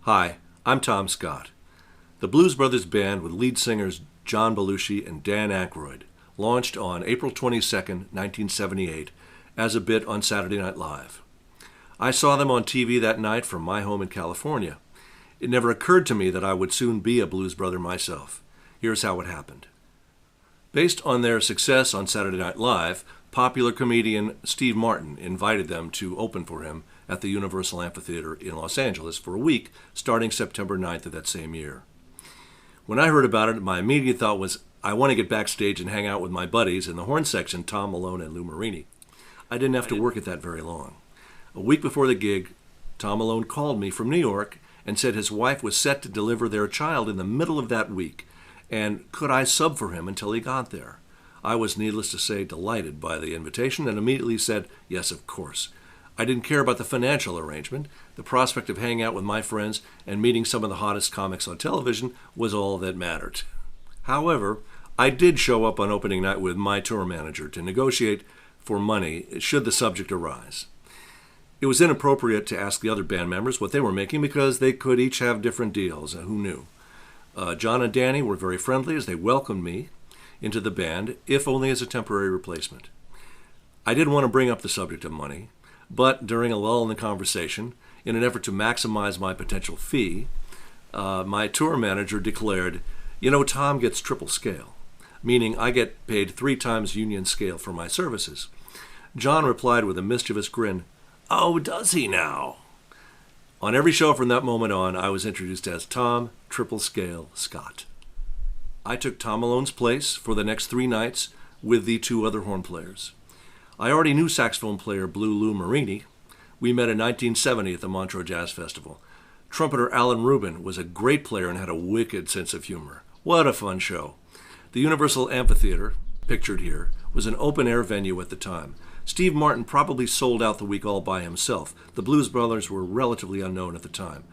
Hi, I'm Tom Scott. The Blues Brothers Band with lead singers John Belushi and Dan Aykroyd launched on April 22, 1978 as a bit on Saturday Night Live. I saw them on TV that night from my home in California. It never occurred to me that I would soon be a blues brother myself. Here's how it happened. Based on their success on Saturday Night Live, popular comedian Steve Martin invited them to open for him at the Universal Amphitheater in Los Angeles for a week starting September 9th of that same year. When I heard about it, my immediate thought was, I want to get backstage and hang out with my buddies in the horn section, Tom Malone and Lou Marini. I didn't have to work at that very long. A week before the gig, Tom Malone called me from New York and said his wife was set to deliver their child in the middle of that week, and could I sub for him until he got there? I was, needless to say, delighted by the invitation and immediately said, yes, of course. I didn't care about the financial arrangement. The prospect of hanging out with my friends and meeting some of the hottest comics on television was all that mattered. However, I did show up on opening night with my tour manager to negotiate for money should the subject arise. It was inappropriate to ask the other band members what they were making because they could each have different deals, and who knew? John and Danny were very friendly as they welcomed me into the band, if only as a temporary replacement. I didn't want to bring up the subject of money, but during a lull in the conversation, in an effort to maximize my potential fee, my tour manager declared, Tom gets triple scale, meaning I get paid 3 times union scale for my services. John replied with a mischievous grin, "Oh, does he now?" On every show from that moment on, I was introduced as Tom Triple Scale Scott. I took Tom Malone's place for the next 3 nights with the 2 other horn players. I already knew saxophone player Lou Marini. We met in 1970 at the Montreux Jazz Festival. Trumpeter Alan Rubin was a great player and had a wicked sense of humor. What a fun show. The Universal Amphitheater, pictured here, was an open-air venue at the time. Steve Martin probably sold out the week all by himself. The Blues Brothers were relatively unknown at the time.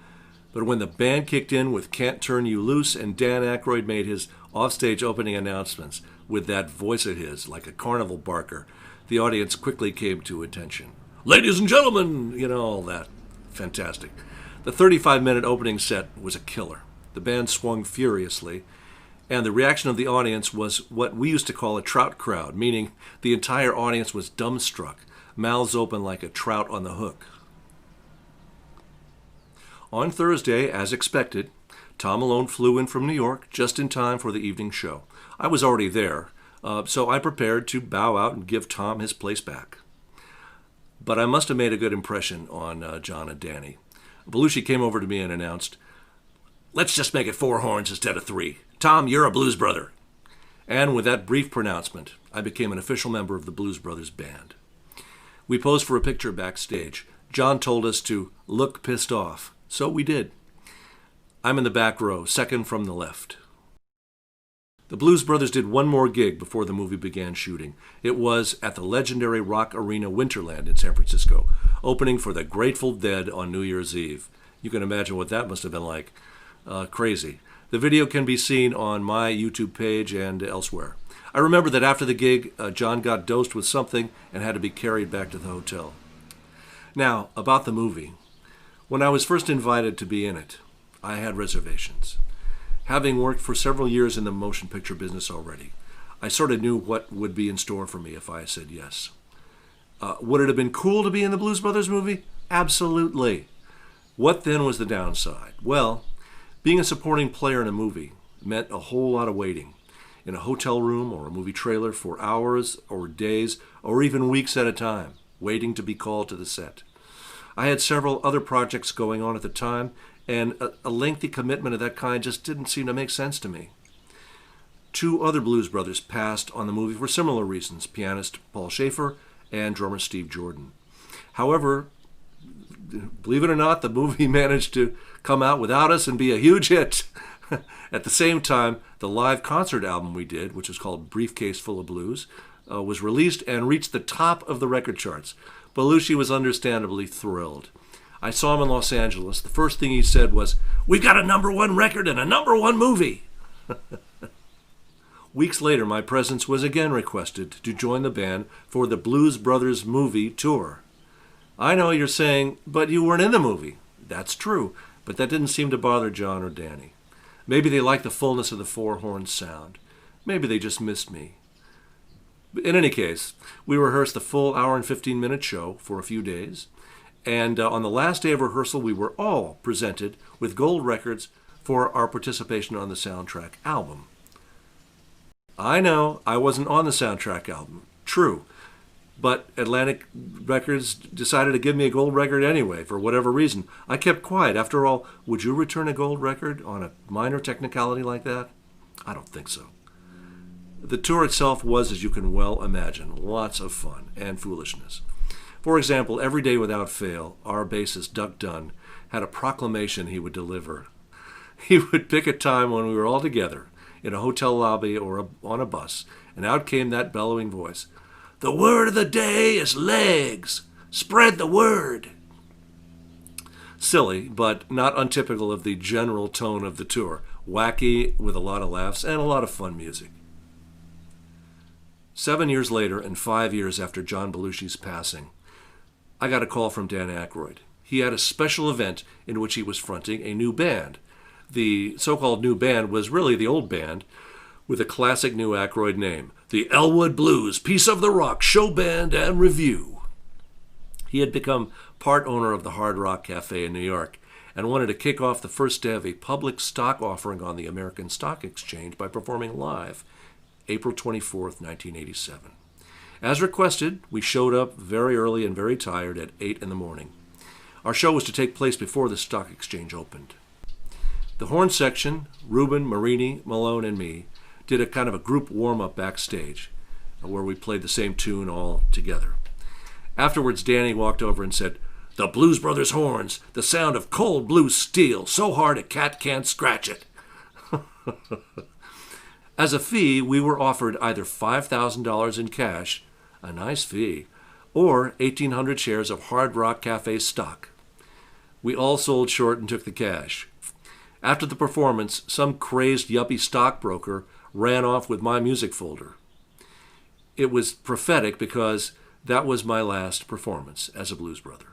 But when the band kicked in with Can't Turn You Loose and Dan Aykroyd made his offstage opening announcements with that voice of his, like a carnival barker, the audience quickly came to attention. Ladies and gentlemen, all that. Fantastic. The 35-minute opening set was a killer. The band swung furiously, and the reaction of the audience was what we used to call a trout crowd, meaning the entire audience was dumbstruck, mouths open like a trout on the hook. On Thursday, as expected, Tom Malone flew in from New York just in time for the evening show. I was already there, so I prepared to bow out and give Tom his place back. But I must have made a good impression on John and Danny. Belushi came over to me and announced, "Let's just make it 4 horns instead of 3. Tom, you're a blues brother." And with that brief pronouncement, I became an official member of the Blues Brothers Band. We posed for a picture backstage. John told us to look pissed off, so we did. I'm in the back row, second from the left. The Blues Brothers did one more gig before the movie began shooting. It was at the legendary Rock Arena Winterland in San Francisco, opening for the Grateful Dead on New Year's Eve. You can imagine what that must have been like. Crazy. The video can be seen on my YouTube page and elsewhere. I remember that after the gig, John got dosed with something and had to be carried back to the hotel. Now, about the movie. When I was first invited to be in it, I had reservations. Having worked for several years in the motion picture business already, I sort of knew what would be in store for me if I said yes. Would it have been cool to be in the Blues Brothers movie? Absolutely. What then was the downside? Well, being a supporting player in a movie meant a whole lot of waiting in a hotel room or a movie trailer for hours or days or even weeks at a time, waiting to be called to the set. I had several other projects going on at the time, and a lengthy commitment of that kind just didn't seem to make sense to me. 2 other Blues Brothers passed on the movie for similar reasons, pianist Paul Schaefer and drummer Steve Jordan. However, believe it or not, the movie managed to come out without us and be a huge hit. At the same time, the live concert album we did, which was called Briefcase Full of Blues, was released and reached the top of the record charts. Belushi was understandably thrilled. I saw him in Los Angeles. The first thing he said was, "We've got a #1 record and a #1 movie." Weeks later, my presence was again requested to join the band for the Blues Brothers movie tour. I know you're saying, but you weren't in the movie. That's true, but that didn't seem to bother John or Danny. Maybe they liked the fullness of the four-horn sound. Maybe they just missed me. In any case, we rehearsed the full hour and 15-minute show for a few days, and on the last day of rehearsal, we were all presented with gold records for our participation on the soundtrack album. I know I wasn't on the soundtrack album, true, but Atlantic Records decided to give me a gold record anyway, for whatever reason. I kept quiet. After all, would you return a gold record on a minor technicality like that? I don't think so. The tour itself was, as you can well imagine, lots of fun and foolishness. For example, every day without fail, our bassist, Doug Dunn, had a proclamation he would deliver. He would pick a time when we were all together, in a hotel lobby or on a bus, and out came that bellowing voice. "The word of the day is legs. Spread the word." Silly, but not untypical of the general tone of the tour. Wacky, with a lot of laughs and a lot of fun music. 7 years later, and 5 years after John Belushi's passing, I got a call from Dan Aykroyd. He had a special event in which he was fronting a new band. The so-called new band was really the old band, with a classic new Aykroyd name, the Elwood Blues Piece of the Rock Show Band and Review. He had become part owner of the Hard Rock Cafe in New York and wanted to kick off the first day of a public stock offering on the American Stock Exchange by performing live, April 24th, 1987. As requested, we showed up very early and very tired at 8 in the morning. Our show was to take place before the stock exchange opened. The horn section, Rubin, Marini, Malone, and me, did a kind of a group warm-up backstage, where we played the same tune all together. Afterwards, Danny walked over and said, "The Blues Brothers horns, the sound of cold blue steel, so hard a cat can't scratch it." As a fee, we were offered either $5,000 in cash, a nice fee, or 1,800 shares of Hard Rock Cafe stock. We all sold short and took the cash. After the performance, some crazed yuppie stockbroker ran off with my music folder. It was prophetic because that was my last performance as a blues brother.